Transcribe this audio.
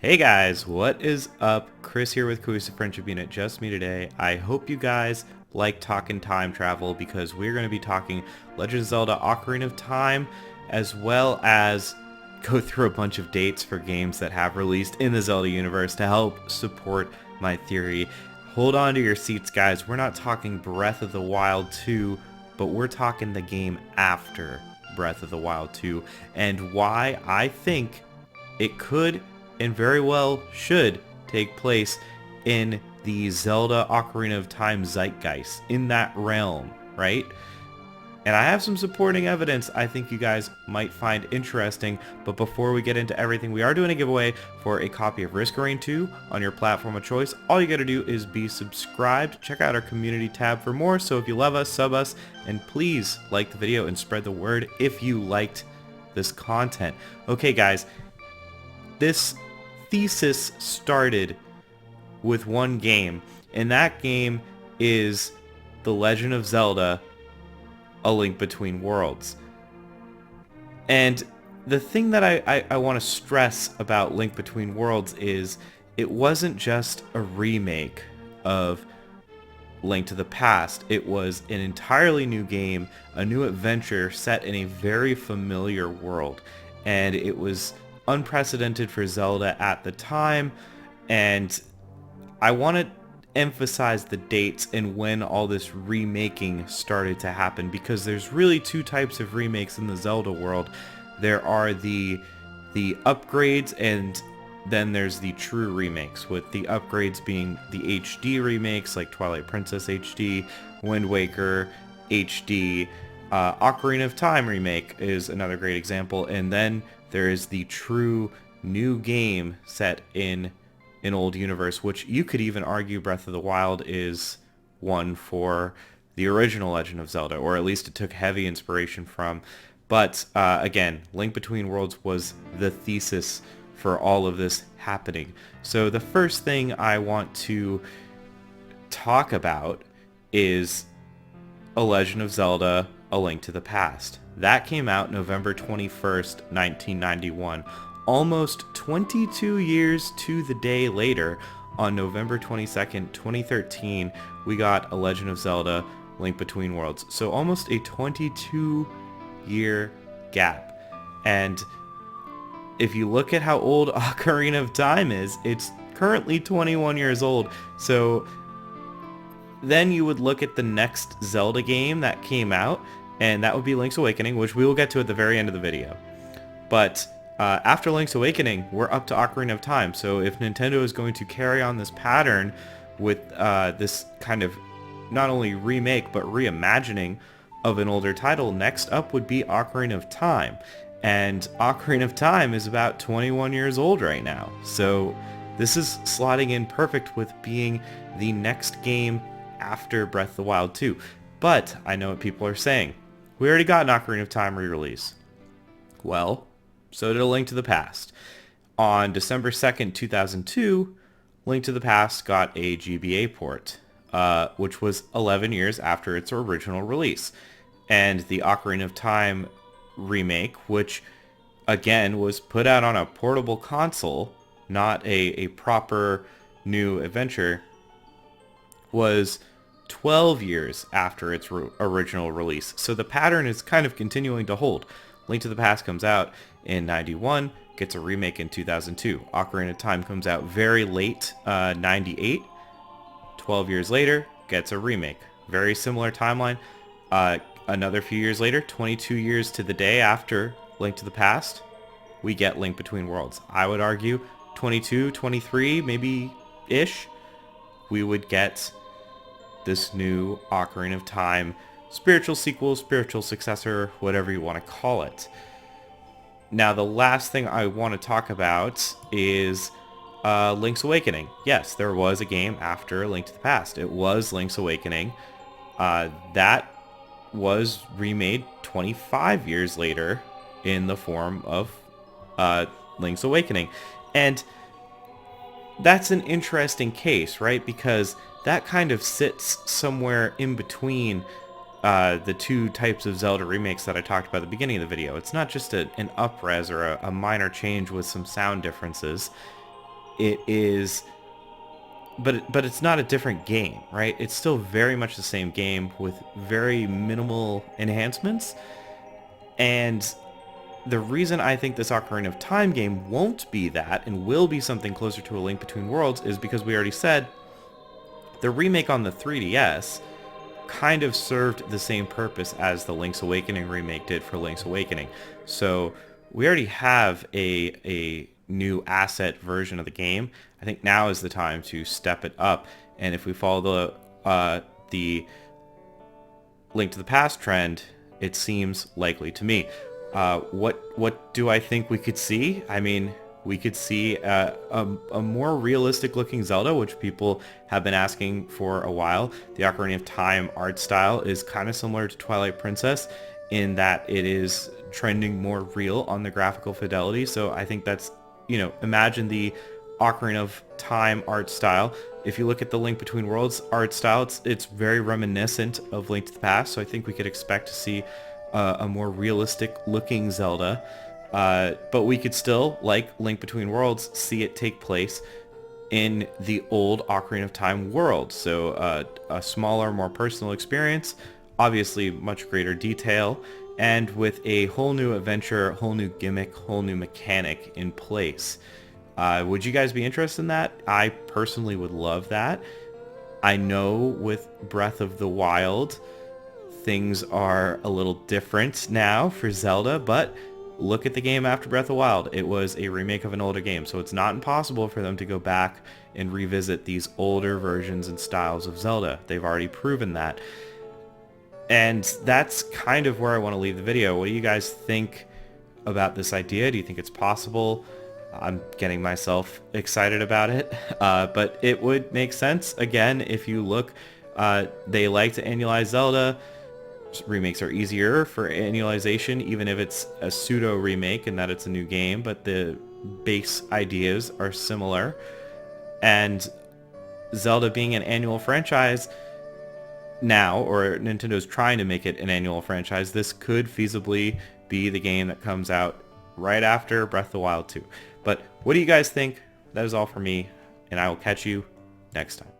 Hey guys, what is up? Chris here with Cohesive Friendship Unit, just me today. I hope you guys like talking time travel because we're going to be talking Legend of Zelda Ocarina of Time, as well as go through a bunch of dates for games that have released in the Zelda universe to help support my theory. Hold on to your seats, guys. We're not talking Breath of the Wild 2, but we're talking the game after Breath of the Wild 2, and why I think it could and very well should take place in the Zelda Ocarina of Time zeitgeist, in that realm, right? And I have some supporting evidence I think you guys might find interesting, but before we get into everything, we are doing a giveaway for a copy of Risk of Rain 2 on your platform of choice. All you gotta do is be subscribed, check out our community tab for more, so if you love us, sub us, and please like the video and spread the word if you liked this content. Okay guys, this thesis started with one game, and that game is The Legend of Zelda: A Link Between Worlds. And the thing that I want to stress about Link Between Worlds is it wasn't just a remake of Link to the Past. It was an entirely new game, a new adventure set in a very familiar world. And it was unprecedented for Zelda at the time, and I want to emphasize the dates and when all this remaking started to happen, because there's really two types of remakes in the Zelda world. There are the upgrades, and then there's the true remakes, with the upgrades being the HD remakes like Twilight Princess HD, Wind Waker HD, Ocarina of Time remake is another great example, and then there is the true new game set in an old universe, which you could even argue Breath of the Wild is one for the original Legend of Zelda, or at least it took heavy inspiration from. But again, Link Between Worlds was the thesis for all of this happening. So the first thing I want to talk about is A Legend of Zelda: A Link to the Past. That came out November 21st, 1991. Almost 22 years to the day later, on November 22nd, 2013, we got A Legend of Zelda: Link Between Worlds. So almost a 22-year gap. And if you look at how old Ocarina of Time is, it's currently 21 years old. So then you would look at the next Zelda game that came out, and that would be Link's Awakening, which we will get to at the very end of the video. But after Link's Awakening, we're up to Ocarina of Time. So if Nintendo is going to carry on this pattern with this kind of not only remake but reimagining of an older title, next up would be Ocarina of Time. And Ocarina of Time is about 21 years old right now. So this is slotting in perfect with being the next game after Breath of the Wild 2. But I know what people are saying. We already got an Ocarina of Time re-release. Well, so did A Link to the Past. On December 2nd, 2002, Link to the Past got a GBA port, which was 11 years after its original release. And the Ocarina of Time remake, which again was put out on a portable console, not a proper new adventure, was 12 years after its original release. So the pattern is kind of continuing to hold. Link to the Past comes out in 91, gets a remake in 2002. Ocarina of Time comes out very late, 98. 12 years later, gets a remake. Very similar timeline. Another few years later, 22 years to the day after Link to the Past, we get Link Between Worlds. I would argue 22, 23, maybe-ish, we would get this new Ocarina of Time spiritual sequel, spiritual successor, whatever you want to call it. Now, the last thing I want to talk about is Link's Awakening. Yes, there was a game after Link to the Past. It was Link's Awakening. That was remade 25 years later in the form of Link's Awakening. And that's an interesting case, right? Because that kind of sits somewhere in between the two types of Zelda remakes that I talked about at the beginning of the video. It's not just an up-res or a minor change with some sound differences. it is, but it's not a different game, right? It's still very much the same game with very minimal enhancements. And the reason I think this Ocarina of Time game won't be that and will be something closer to A Link Between Worlds is because we already said the remake on the 3DS kind of served the same purpose as the Link's Awakening remake did for Link's Awakening. So we already have a new asset version of the game. I think now is the time to step it up. And if we follow the Link to the Past trend, it seems likely to me. What do I think we could see? I mean, we could see a more realistic looking Zelda, which people have been asking for a while. The Ocarina of Time art style is kind of similar to Twilight Princess in that it is trending more real on the graphical fidelity. So I think that's, imagine the Ocarina of Time art style. If you look at the Link Between Worlds art style, it's very reminiscent of Link to the Past. So I think we could expect to see a more realistic looking Zelda. But we could still, like Link Between Worlds, see it take place in the old Ocarina of Time world. So a smaller, more personal experience, obviously much greater detail, and with a whole new adventure, whole new gimmick, whole new mechanic in place. Would you guys be interested in that? I personally would love that. I know with Breath of the Wild, things are a little different now for Zelda, but look at the game after Breath of the Wild. It was a remake of an older game, so it's not impossible for them to go back and revisit these older versions and styles of Zelda. They've already proven that. And that's kind of where I want to leave the video. What do you guys think about this idea? Do you think it's possible? I'm getting myself excited about it, but it would make sense. Again, if you look, they like to annualize Zelda. Remakes are easier for annualization, even if it's a pseudo remake and that it's a new game, but the base ideas are similar. And Zelda being an annual franchise now, or Nintendo's trying to make it an annual franchise, this could feasibly be the game that comes out right after Breath of the Wild 2. But what do you guys think? That is all for me, and I will catch you next time.